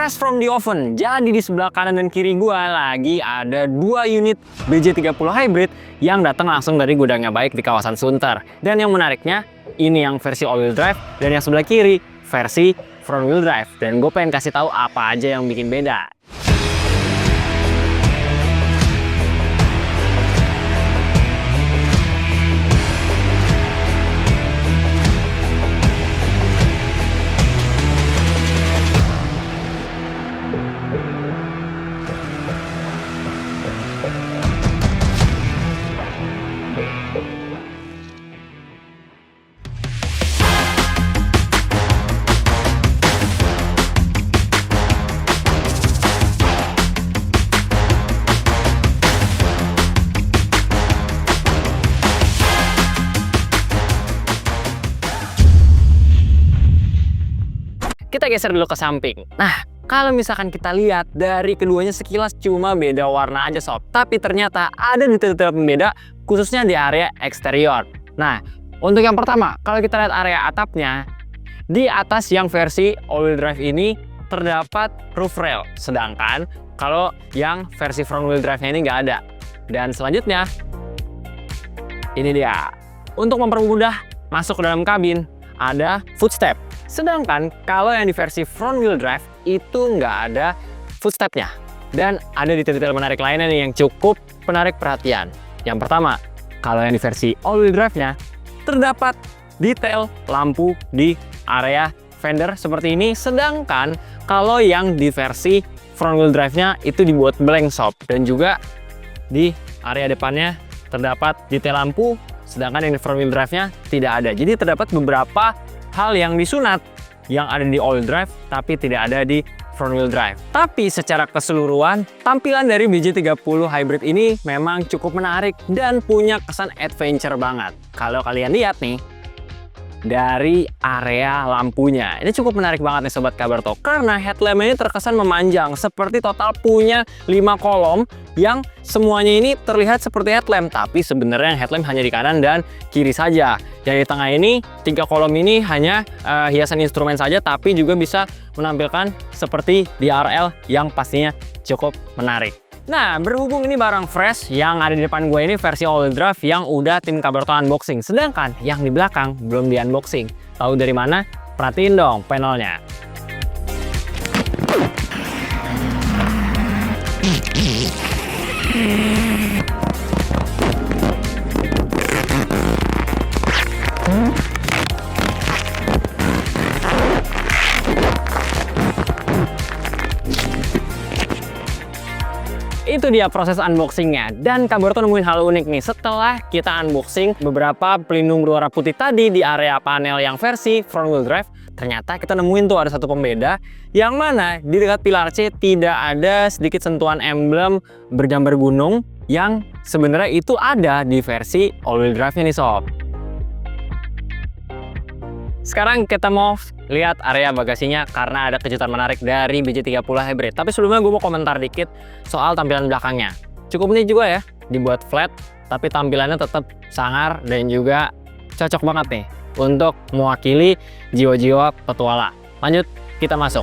fresh from the oven. Jadi di sebelah kanan dan kiri gua lagi ada 2 unit BJ30 Hybrid yang datang langsung dari gudangnya Baik di kawasan Sunter. Dan yang menariknya, ini yang versi all-wheel drive dan yang sebelah kiri versi front-wheel drive. Dan gue pengen kasih tahu apa aja yang bikin beda. Kita geser dulu ke samping. Nah, kalau misalkan kita lihat dari keduanya sekilas cuma beda warna aja sob. Tapi ternyata ada detail-detail pembeda khususnya di area eksterior. Nah, untuk yang pertama, kalau kita lihat area atapnya, di atas yang versi all-wheel drive ini terdapat roof rail. Sedangkan kalau yang versi front-wheel drive-nya ini nggak ada. Dan selanjutnya, ini dia. Untuk mempermudah masuk ke dalam kabin, ada footstep. Sedangkan kalau yang di versi front wheel drive itu nggak ada footstepnya. Dan ada detail-detail menarik lainnya nih yang cukup menarik perhatian. Yang pertama, kalau yang di versi all wheel drive-nya terdapat detail lampu di area fender seperti ini. Sedangkan kalau yang di versi front wheel drive-nya itu dibuat blank sob. Dan juga di area depannya terdapat detail lampu. Sedangkan yang di front wheel drive-nya tidak ada. Jadi terdapat beberapa hal yang disunat yang ada di all-wheel drive tapi tidak ada di front wheel drive. Tapi secara keseluruhan, tampilan dari BJ30 Hybrid ini memang cukup menarik dan punya kesan adventure banget. Kalau kalian lihat nih, dari area lampunya, ini cukup menarik banget nih Sobat Kabarto, karena headlamp ini terkesan memanjang, seperti total punya 5 kolom yang semuanya ini terlihat seperti headlamp, tapi sebenarnya headlamp hanya di kanan dan kiri saja. Yang di tengah ini 3 kolom ini hanya hiasan instrumen saja, tapi juga bisa menampilkan seperti DRL yang pastinya cukup menarik. Nah, berhubung ini barang fresh, yang ada di depan gue ini versi all-wheel drive yang udah tim Kabarto unboxing. Sedangkan yang di belakang belum di unboxing. Tahu dari mana? Perhatiin dong panelnya. Itu dia proses unboxingnya. Dan Kabarto nemuin hal unik nih. Setelah kita unboxing beberapa pelindung berwarna putih tadi di area panel yang versi front wheel drive, ternyata kita nemuin tuh ada satu pembeda yang mana di dekat pilar C tidak ada sedikit sentuhan emblem bergambar gunung yang sebenarnya itu ada di versi all wheel drive-nya nih sob. Sekarang kita mau lihat area bagasinya karena ada kejutan menarik dari BJ30 Hybrid. Tapi sebelumnya gue mau komentar dikit soal tampilan belakangnya. Cukup unik juga ya, dibuat flat, tapi tampilannya tetap sangar dan juga cocok banget nih untuk mewakili jiwa-jiwa petualang. Lanjut, kita masuk.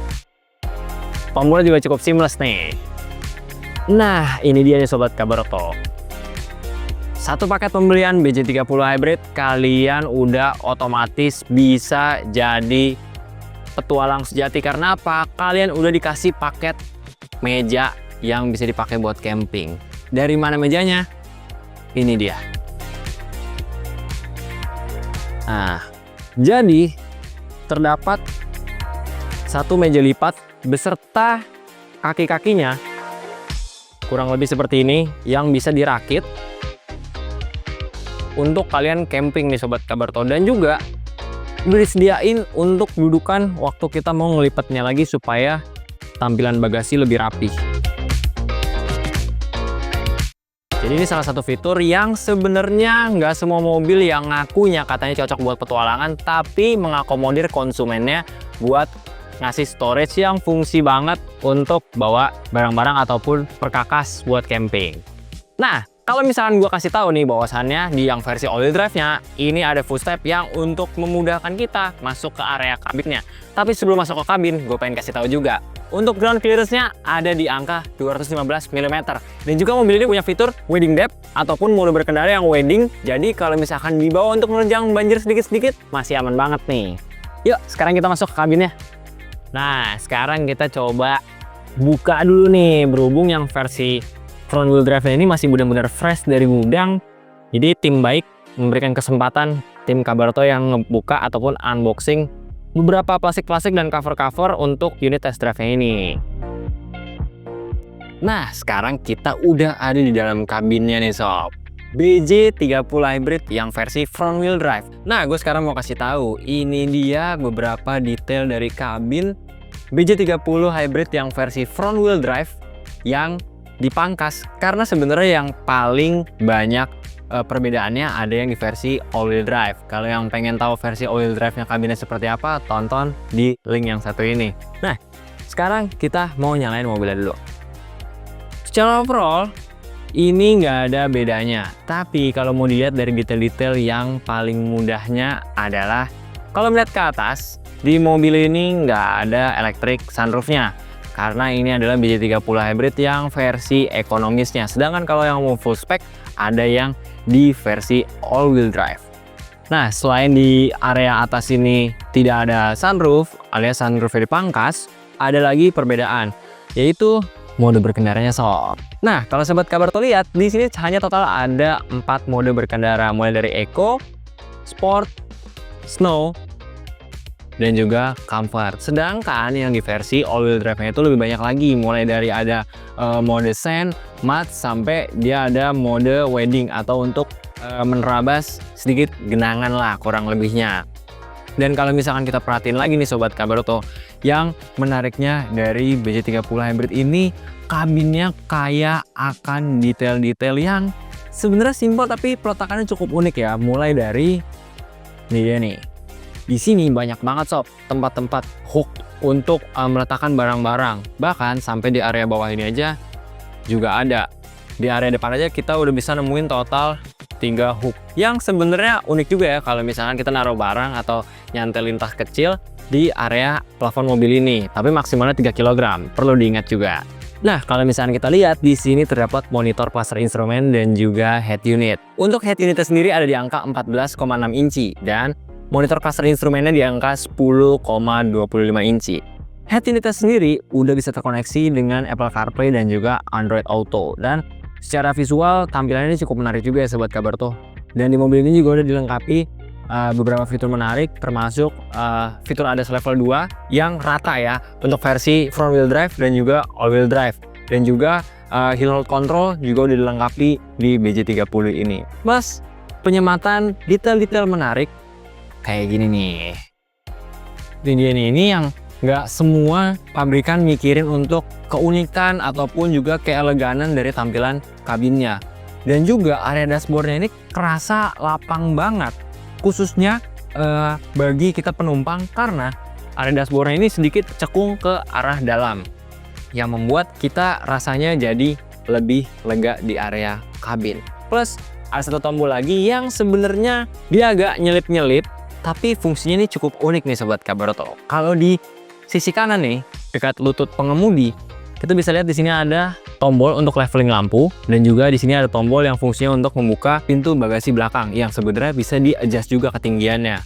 Pemula juga cukup seamless nih. Nah, ini dia nih Sobat Kabarto. Satu paket pembelian BJ30 Hybrid, kalian udah otomatis bisa jadi petualang sejati. Karena apa? Kalian udah dikasih paket meja yang bisa dipakai buat camping. Dari mana mejanya? Ini dia. Nah, jadi terdapat satu meja lipat beserta kaki-kakinya kurang lebih seperti ini yang bisa dirakit untuk kalian camping nih Sobat Kabarto. Dan juga disediain untuk dudukan waktu kita mau ngelipatnya lagi supaya tampilan bagasi lebih rapi. Jadi ini salah satu fitur yang sebenarnya nggak semua mobil yang ngakunya katanya cocok buat petualangan, tapi mengakomodir konsumennya buat ngasih storage yang fungsi banget untuk bawa barang-barang ataupun perkakas buat camping. Nah, kalau misalkan gue kasih tahu nih bahwasannya di yang versi all-wheel drive-nya ini ada footstep yang untuk memudahkan kita masuk ke area kabinnya. Tapi sebelum masuk ke kabin, gue pengen kasih tahu juga Untuk ground clearance-nya ada di angka 215 mm. Dan juga mobil ini punya fitur wedding depth ataupun mode berkendara yang wedding. Jadi kalau misalkan dibawa untuk menerjang banjir sedikit-sedikit, masih aman banget nih. Yuk, sekarang kita masuk ke kabinnya. Nah, sekarang kita coba buka dulu nih. Berhubung yang versi front wheel drive ini masih benar-benar fresh dari gudang. Jadi tim baik memberikan kesempatan tim Kabarto yang ngebuka ataupun unboxing beberapa plastik-plastik dan cover-cover untuk unit test drive-nya ini. Nah, sekarang kita udah ada di dalam kabinnya nih sob. BJ30 Hybrid yang versi front wheel drive. Nah, gue sekarang mau kasih tahu, ini dia beberapa detail dari kabin BJ30 Hybrid yang versi front wheel drive yang dipangkas. Karena sebenarnya yang paling banyak perbedaannya ada yang di versi all wheel drive. Kalau yang pengen tahu versi all wheel drive-nya kabinnya seperti apa, tonton di link yang satu ini. Nah, sekarang kita mau nyalain mobilnya dulu. Secara overall, ini nggak ada bedanya. Tapi kalau mau dilihat dari detail-detail yang paling mudahnya adalah kalau melihat ke atas, di mobil ini nggak ada electric sunroofnya. Karena ini adalah BJ30 Hybrid yang versi ekonomisnya. Sedangkan kalau yang mau full spec, ada yang di versi all-wheel drive. Nah, selain di area atas ini tidak ada sunroof alias sunroofnya dipangkas, ada lagi perbedaan, yaitu mode berkendaranya sob. Nah, kalau sobat Kabarto lihat, di sini hanya total ada 4 mode berkendara, mulai dari Eco, Sport, Snow, dan juga Comfort. Sedangkan yang di versi all-wheel drive-nya itu lebih banyak lagi, mulai dari ada mode Sand, Mud, sampai dia ada mode Wedding atau untuk menerabas sedikit genangan lah kurang lebihnya. Dan kalau misalkan kita perhatiin lagi nih sobat Kabarto, yang menariknya dari BJ30 Hybrid ini, kabinnya kaya akan detail-detail yang sebenarnya simpel tapi peletakannya cukup unik ya. Mulai dari ini dia nih. Di sini banyak banget sob tempat-tempat hook untuk meletakkan barang-barang. Bahkan sampai di area bawah ini aja juga ada. Di area depan aja kita udah bisa nemuin total 3 hook. Yang sebenarnya unik juga ya kalau misalkan kita naruh barang atau nyantelin tas kecil di area plafon mobil ini. Tapi maksimalnya 3 kg. Perlu diingat juga. Nah, kalau misalkan kita lihat di sini terdapat monitor cluster instrumen dan juga head unit. Untuk head unitnya sendiri ada di angka 14,6 inci dan monitor cluster instrumennya di angka 10,25 inci. Head unitnya sendiri udah bisa terkoneksi dengan Apple CarPlay dan juga Android Auto. Dan secara visual tampilannya ini cukup menarik juga ya sobat Kabarto. Dan di mobil ini juga udah dilengkapi beberapa fitur menarik, termasuk fitur ADAS level 2 yang rata ya untuk versi front wheel drive dan juga all wheel drive. Dan juga hill hold control juga udah dilengkapi di BJ30 ini. Plus penyematan detail-detail menarik kayak gini nih. Ini yang nggak semua pabrikan mikirin untuk keunikan ataupun juga keeleganan dari tampilan kabinnya. Dan juga area dashboardnya ini kerasa lapang banget, khususnya bagi kita penumpang karena area dashboardnya ini sedikit cekung ke arah dalam, yang membuat kita rasanya jadi lebih lega di area kabin. Plus ada satu tombol lagi yang sebenarnya dia agak nyelip-nyelip, tapi fungsinya ini cukup unik nih sobat Kabarto. Kalau di sisi kanan nih, dekat lutut pengemudi, kita bisa lihat di sini ada tombol untuk leveling lampu dan juga di sini ada tombol yang fungsinya untuk membuka pintu bagasi belakang yang sebenarnya bisa di-adjust juga ketinggiannya.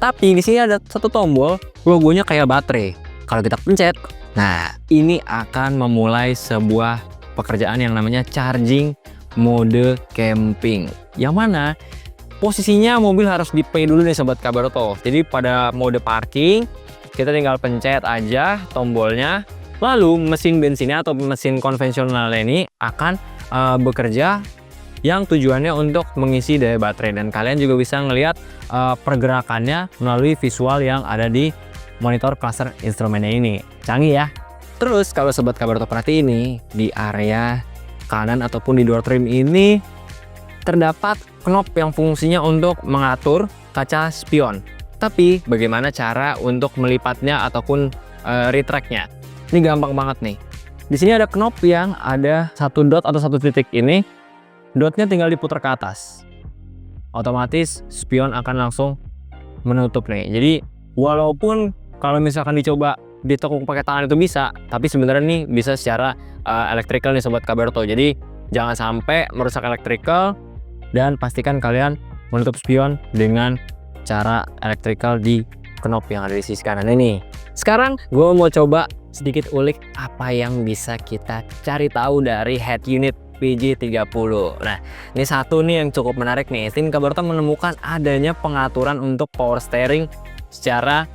Tapi di sini ada satu tombol logonya kayak baterai. Kalau kita pencet, nah ini akan memulai sebuah pekerjaan yang namanya charging mode camping. Yang mana posisinya mobil harus di play dulu nih sobat Kabarto. Jadi pada mode parking kita tinggal pencet aja tombolnya, lalu mesin bensinnya atau mesin konvensionalnya ini akan bekerja yang tujuannya untuk mengisi daya baterai. Dan kalian juga bisa ngelihat pergerakannya melalui visual yang ada di monitor cluster instrumennya ini. Canggih ya. Terus kalau sobat Kabarto perhati ini, di area kanan ataupun di door trim ini terdapat knop yang fungsinya untuk mengatur kaca spion. Tapi bagaimana cara untuk melipatnya ataupun retract-nya? Ini gampang banget nih. Di sini ada knop yang ada satu dot atau satu titik ini. Dotnya tinggal diputar ke atas. Otomatis spion akan langsung menutup nih. Jadi walaupun kalau misalkan dicoba ditekuk pakai tangan itu bisa, tapi sebenarnya nih bisa secara electrical nih Sobat Kabarto. Jadi jangan sampai merusak electrical, dan pastikan kalian menutup spion dengan cara electrical di knop yang ada di sisi kanan ini. Sekarang gue mau coba sedikit ulik apa yang bisa kita cari tahu dari head unit PJ30. Nah, ini satu nih yang cukup menarik nih. Tim Kabarto menemukan adanya pengaturan untuk power steering secara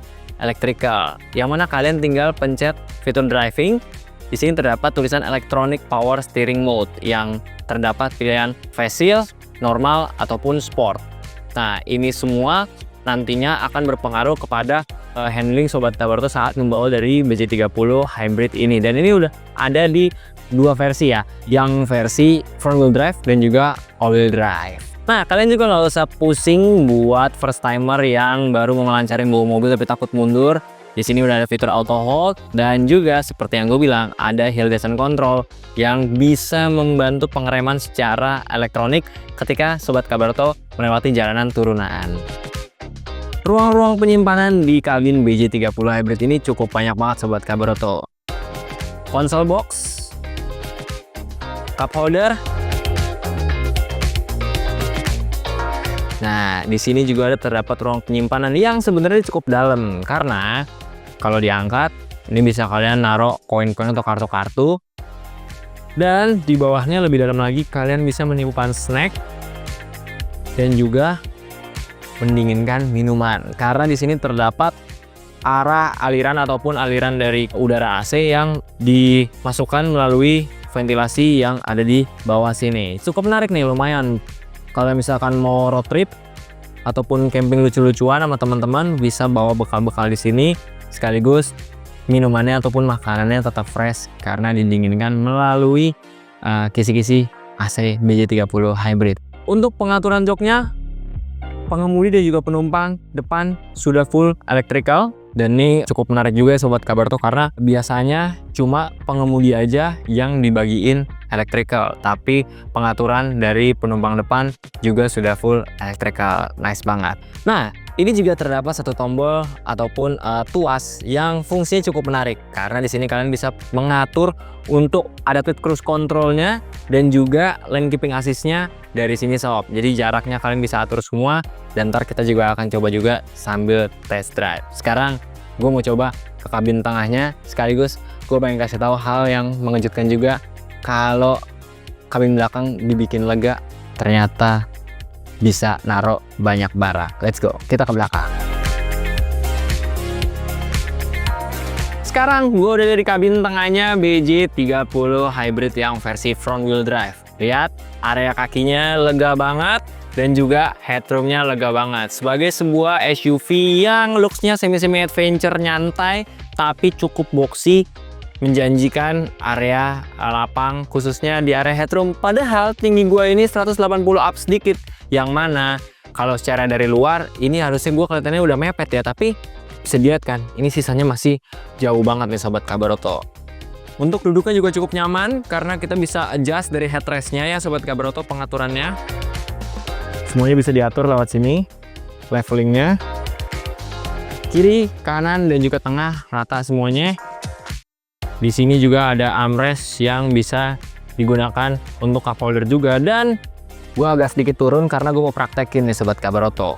electrical, yang mana kalian tinggal pencet fitur driving. Di sini terdapat tulisan electronic power steering mode yang terdapat pilihan facile, normal ataupun sport. Nah, ini semua nantinya akan berpengaruh kepada handling Sobat Kabarto saat membawa dari BJ30 hybrid ini. Dan ini udah ada di dua versi ya, yang versi front wheel drive dan juga all wheel drive. Nah, kalian juga nggak usah pusing buat first timer yang baru mau melancarin bawa mobil tapi takut mundur. Di sini udah ada fitur auto hold, dan juga seperti yang gue bilang ada hill descent control yang bisa membantu pengereman secara elektronik ketika Sobat Kabarto melewati jalanan turunan. Ruang-ruang penyimpanan di kabin BJ30 hybrid ini cukup banyak banget Sobat Kabarto. Console box, cup holder. Nah, di sini juga ada terdapat ruang penyimpanan yang sebenarnya cukup dalam, karena kalau diangkat ini bisa kalian naruh koin-koin atau kartu-kartu. Dan di bawahnya lebih dalam lagi kalian bisa menyimpan snack dan juga mendinginkan minuman, karena di sini terdapat arah aliran ataupun aliran dari udara AC yang dimasukkan melalui ventilasi yang ada di bawah sini. Cukup menarik nih, lumayan. Kalau misalkan mau road trip ataupun camping lucu-lucuan sama teman-teman, bisa bawa bekal-bekal di sini, sekaligus minumannya ataupun makanannya tetap fresh karena didinginkan melalui kisi-kisi AC BJ30 hybrid. Untuk pengaturan joknya, pengemudi dan juga penumpang depan sudah full electrical. Dan ini cukup menarik juga ya Sobat Kabarto, karena biasanya cuma pengemudi aja yang dibagiin electrical, tapi pengaturan dari penumpang depan juga sudah full electrical. Nice banget. Nah, ini juga terdapat satu tombol ataupun tuas yang fungsinya cukup menarik, karena di sini kalian bisa mengatur untuk adaptive cruise controlnya dan juga lane keeping assist-nya dari sini sob. Jadi jaraknya kalian bisa atur semua, dan ntar kita juga akan coba juga sambil test drive. Sekarang gue mau coba ke kabin tengahnya, sekaligus gue pengen kasih tahu hal yang mengejutkan juga. Kalau kabin belakang dibikin lega, ternyata bisa naruh banyak barang. Let's go, kita ke belakang. Sekarang gue udah di kabin tengahnya BJ30 hybrid yang versi front wheel drive. Lihat, area kakinya lega banget dan juga headroomnya lega banget. Sebagai sebuah SUV yang looksnya semi-semi adventure nyantai tapi cukup boxy, menjanjikan area lapang khususnya di area headroom. Padahal tinggi gua ini 180 up sedikit, yang mana kalau secara dari luar ini harusnya gua kelihatannya udah mepet ya, tapi bisa dilihat kan ini sisanya masih jauh banget nih Sobat Kabarto. Untuk duduknya juga cukup nyaman karena kita bisa adjust dari headrest-nya ya Sobat Kabarto, pengaturannya. Semuanya bisa diatur lewat sini, levelingnya. Kiri, kanan, dan juga tengah rata semuanya. Di sini juga ada armrest yang bisa digunakan untuk cup holder juga. Dan gue agak sedikit turun karena gue mau praktekin nih Sobat Kabarto.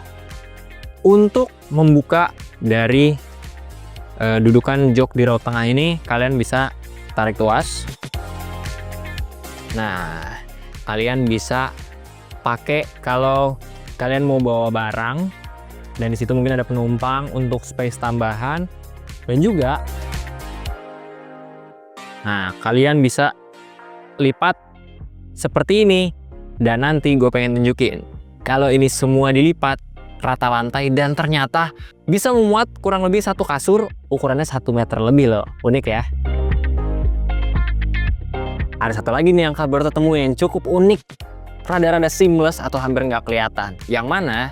Untuk membuka dari dudukan jok di raut tengah ini, kalian bisa tarik tuas. Nah, kalian bisa pakai kalau kalian mau bawa barang, dan di situ mungkin ada penumpang untuk space tambahan, dan juga nah kalian bisa lipat seperti ini. Dan nanti gue pengen tunjukin kalau ini semua dilipat rata lantai, dan ternyata bisa memuat kurang lebih satu kasur ukurannya 1 meter lebih loh. Unik ya. Ada satu lagi nih yang baru ketemu yang cukup unik, rada-rada seamless atau hampir nggak kelihatan. Yang mana?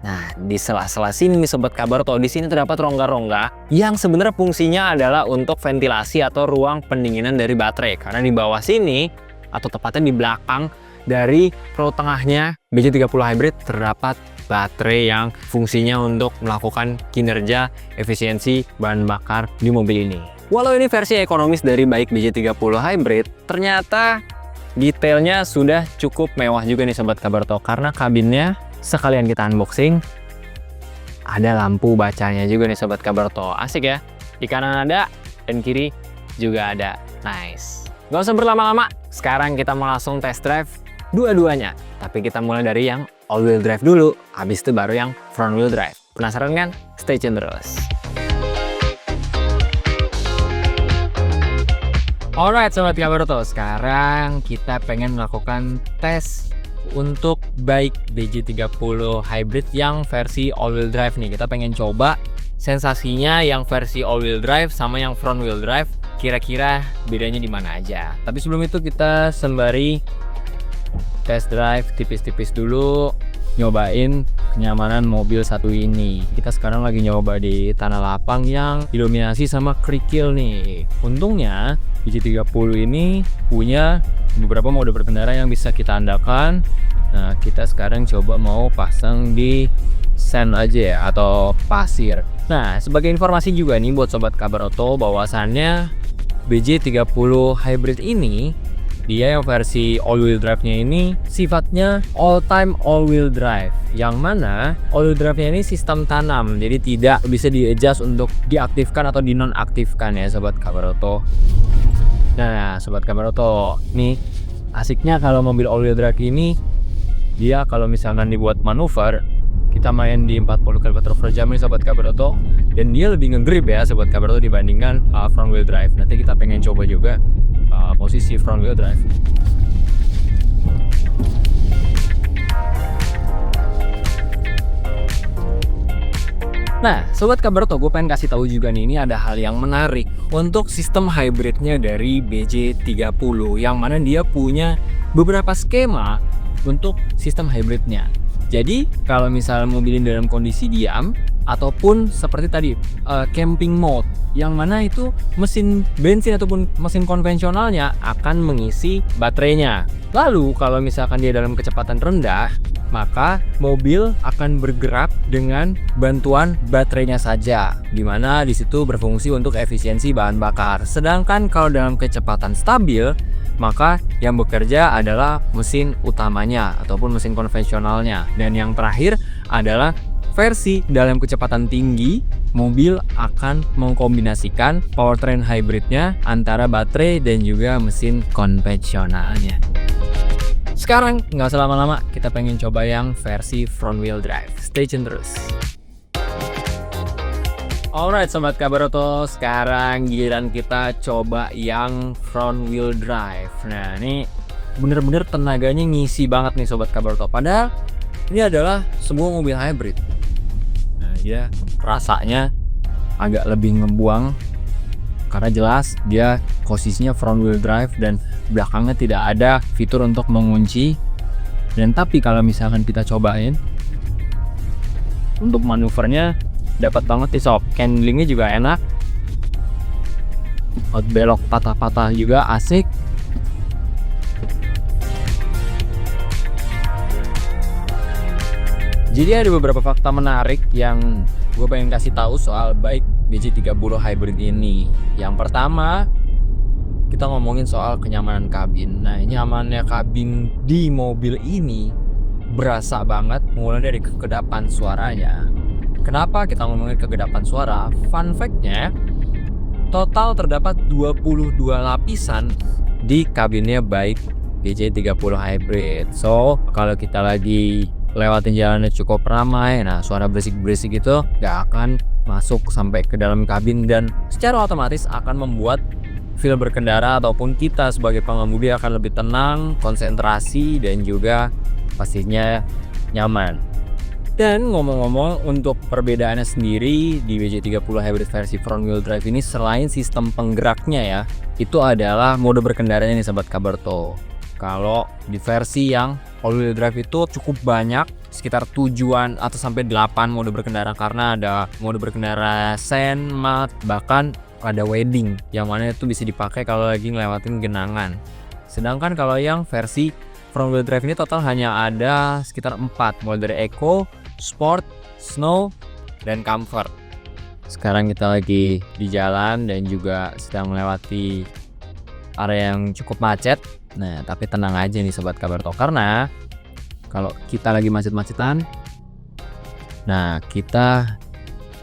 Nah, di sela-sela sini nih Sobat Kabarto, di sini terdapat rongga-rongga yang sebenarnya fungsinya adalah untuk ventilasi atau ruang pendinginan dari baterai. Karena di bawah sini, atau tepatnya di belakang dari pro tengahnya BJ30 Hybrid terdapat baterai yang fungsinya untuk melakukan kinerja efisiensi bahan bakar di mobil ini. Walau ini versi ekonomis dari baik BJ30 Hybrid, ternyata detailnya sudah cukup mewah juga nih Sobat Kabarto, karena kabinnya sekalian kita unboxing, ada lampu bacanya juga nih Sobat Kabarto. Asik ya, di kanan ada dan kiri juga ada. Nice. Gak usah berlama-lama, sekarang kita mau langsung test drive dua-duanya. Tapi kita mulai dari yang all wheel drive dulu, habis itu baru yang front wheel drive. Penasaran kan? Stay tune terus. Alright Sobat Kabarto, sekarang kita pengen melakukan tes untuk bike BJ30 Hybrid yang versi all wheel drive nih. Kita pengen coba sensasinya yang versi all wheel drive sama yang front wheel drive, kira-kira bedanya di mana aja. Tapi sebelum itu kita sembari test drive tipis-tipis dulu, nyobain kenyamanan mobil satu ini. Kita sekarang lagi nyoba di tanah lapang yang didominasi sama kerikil nih. Untungnya BJ30 ini punya beberapa mode berkendara yang bisa kita andalkan. Nah, kita sekarang coba mau pasang di sand aja ya, atau pasir. Nah, sebagai informasi juga nih buat Sobat Kabar Oto, bahwasannya BJ30 Hybrid ini, dia yang versi all wheel drive-nya ini sifatnya all time all wheel drive, yang mana all wheel drive-nya ini sistem tanam, jadi tidak bisa di-adjust untuk diaktifkan atau dinonaktifkan ya Sobat Kabar Oto. Nah Sobat Kabar Oto, nih asiknya kalau mobil all wheel drive ini, dia kalau misalkan dibuat manuver, kita main di 40 km/jam nih Sobat Kabar Oto, dan dia lebih ngegrip ya Sobat Kabar Oto dibandingkan front wheel drive. Nanti kita pengen coba juga posisi front wheel drive. Nah Sobat Kabar Oto, gue pengen kasih tahu juga nih, ini ada hal yang menarik untuk sistem hybridnya dari BJ30, yang mana dia punya beberapa skema untuk sistem hybridnya. Jadi kalau misalnya mobil ini dalam kondisi diam, ataupun seperti tadi camping mode, yang mana itu mesin bensin ataupun mesin konvensionalnya akan mengisi baterainya. Lalu kalau misalkan dia dalam kecepatan rendah, maka mobil akan bergerak dengan bantuan baterainya saja, dimana disitu berfungsi untuk efisiensi bahan bakar. Sedangkan kalau dalam kecepatan stabil, maka yang bekerja adalah mesin utamanya ataupun mesin konvensionalnya. Dan yang terakhir adalah versi dalam kecepatan tinggi, mobil akan mengkombinasikan powertrain hybridnya antara baterai dan juga mesin konvensionalnya. Sekarang nggak usah lama-lama, kita pengen coba yang versi front wheel drive. Stay tune terus. Alright Sobat Kabar Oto, sekarang giliran kita coba yang front wheel drive. Nah ini bener-bener tenaganya ngisi banget nih Sobat Kabar Oto. Padahal ini adalah sebuah mobil hybrid. Nah dia rasanya agak lebih ngebuang, karena jelas dia posisinya front wheel drive dan belakangnya tidak ada fitur untuk mengunci. Dan tapi kalau misalkan kita cobain untuk manuvernya, dapat banget nih sob, handlingnya juga enak, out belok patah-patah juga asik. Jadi ada beberapa fakta menarik yang gue pengen kasih tahu soal bike BJ30 Hybrid ini. Yang pertama, kita ngomongin soal kenyamanan kabin. Nah, nyamannya kabin di mobil ini berasa banget, mulai dari kekedapan suaranya. Kenapa kita ngomongin kegedapan suara? Fun fact-nya, total terdapat 22 lapisan di kabinnya bike BJ30 Hybrid. So, kalau kita lagi lewatin jalannya cukup ramai, nah suara berisik-berisik itu gak akan masuk sampai ke dalam kabin, dan secara otomatis akan membuat feel berkendara ataupun kita sebagai pengemudi akan lebih tenang, konsentrasi, dan juga pastinya nyaman. Dan ngomong-ngomong, untuk perbedaannya sendiri di BJ30 Hybrid versi front wheel drive ini, selain sistem penggeraknya ya, itu adalah mode berkendaranya nih Sobat Kabarto. Kalau di versi yang all wheel drive itu cukup banyak, sekitar 7 atau sampai 8 mode berkendara, karena ada mode berkendara sand, mud, bahkan ada wedding yang mana itu bisa dipakai kalau lagi ngelewatin genangan. Sedangkan kalau yang versi front wheel drive ini total hanya ada sekitar 4, mulai dari Eco, Sport, Snow, dan Comfort. Sekarang kita lagi di jalan dan juga sedang melewati area yang cukup macet. Nah, tapi tenang aja nih Sobat Kabar Tok, karena kalau kita lagi macet-macetan, nah kita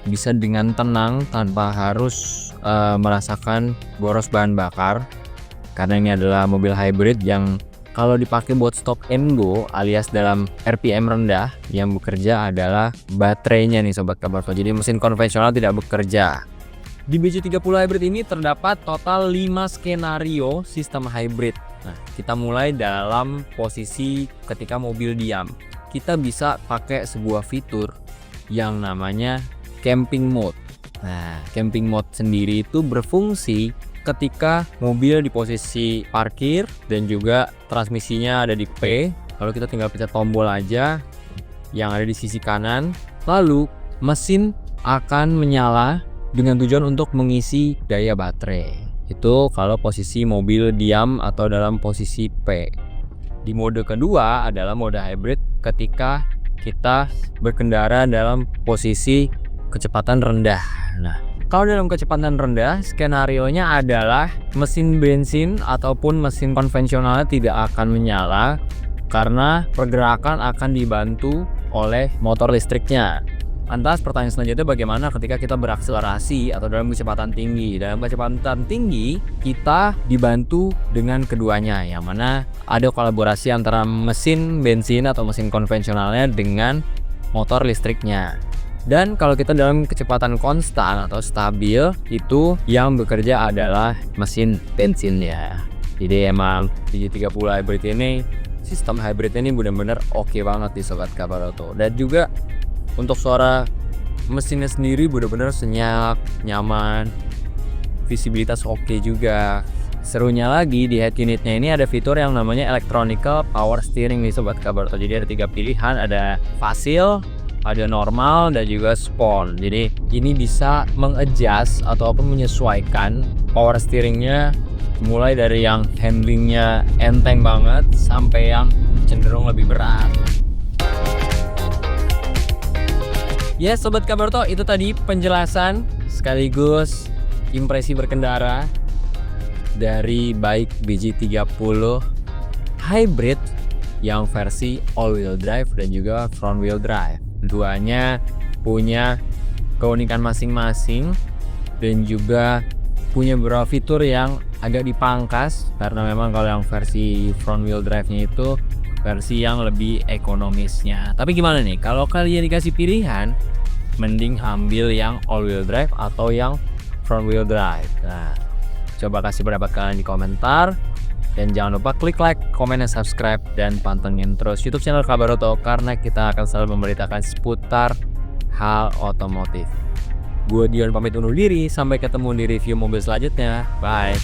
bisa dengan tenang tanpa harus merasakan boros bahan bakar. Karena ini adalah mobil hybrid yang kalau dipakai buat stop and go alias dalam RPM rendah, yang bekerja adalah baterainya nih Sobat Kabar Tok. Jadi mesin konvensional tidak bekerja. Di BJ30 hybrid ini terdapat total 5 skenario sistem hybrid. Nah, kita mulai dalam posisi ketika mobil diam. Kita bisa pakai sebuah fitur yang namanya camping mode. Nah, camping mode sendiri itu berfungsi ketika mobil di posisi parkir dan juga transmisinya ada di P. Lalu kita tinggal pencet tombol aja yang ada di sisi kanan, lalu mesin akan menyala dengan tujuan untuk mengisi daya baterai. Itu kalau posisi mobil diam atau dalam posisi P. Di mode kedua adalah mode hybrid ketika kita berkendara dalam posisi kecepatan rendah. Nah, kalau dalam kecepatan rendah, skenarionya adalah mesin bensin ataupun mesin konvensionalnya tidak akan menyala karena pergerakan akan dibantu oleh motor listriknya. Lantas pertanyaan selanjutnya, bagaimana ketika kita berakselerasi atau dalam kecepatan tinggi? Dalam kecepatan tinggi kita dibantu dengan keduanya, yang mana ada kolaborasi antara mesin bensin atau mesin konvensionalnya dengan motor listriknya. Dan kalau kita dalam kecepatan konstan atau stabil, itu yang bekerja adalah mesin bensinnya. Jadi emang BJ30 hybrid ini, sistem hybrid ini benar-benar oke banget di Sobat Kabar Auto. Dan juga untuk suara mesinnya sendiri benar-benar senyap, nyaman, visibilitas oke juga. Serunya lagi di head unitnya ini ada fitur yang namanya electronical power steering nih Sobat Kabar Auto. Jadi ada 3 pilihan, ada Facile, ada normal, dan juga sport. Jadi ini bisa mengadjust ataupun menyesuaikan power steeringnya, mulai dari yang handlingnya enteng banget sampai yang cenderung lebih berat. Ya Sobat Kabar Tok, itu tadi penjelasan sekaligus impresi berkendara dari bike BJ30 hybrid yang versi all wheel drive dan juga front wheel drive. Keduanya punya keunikan masing-masing dan juga punya beberapa fitur yang agak dipangkas, karena memang kalau yang versi front wheel drive-nya itu versi yang lebih ekonomisnya. Tapi gimana nih kalau kalian dikasih pilihan, mending ambil yang all wheel drive atau yang front wheel drive? Nah, coba kasih pendapat kalian di komentar. Dan jangan lupa klik like, komen, dan subscribe. Dan pantengin terus YouTube channel Kabar Auto, karena kita akan selalu memberitakan seputar hal otomotif. Gue Dion pamit undur diri, sampai ketemu di review mobil selanjutnya. Bye.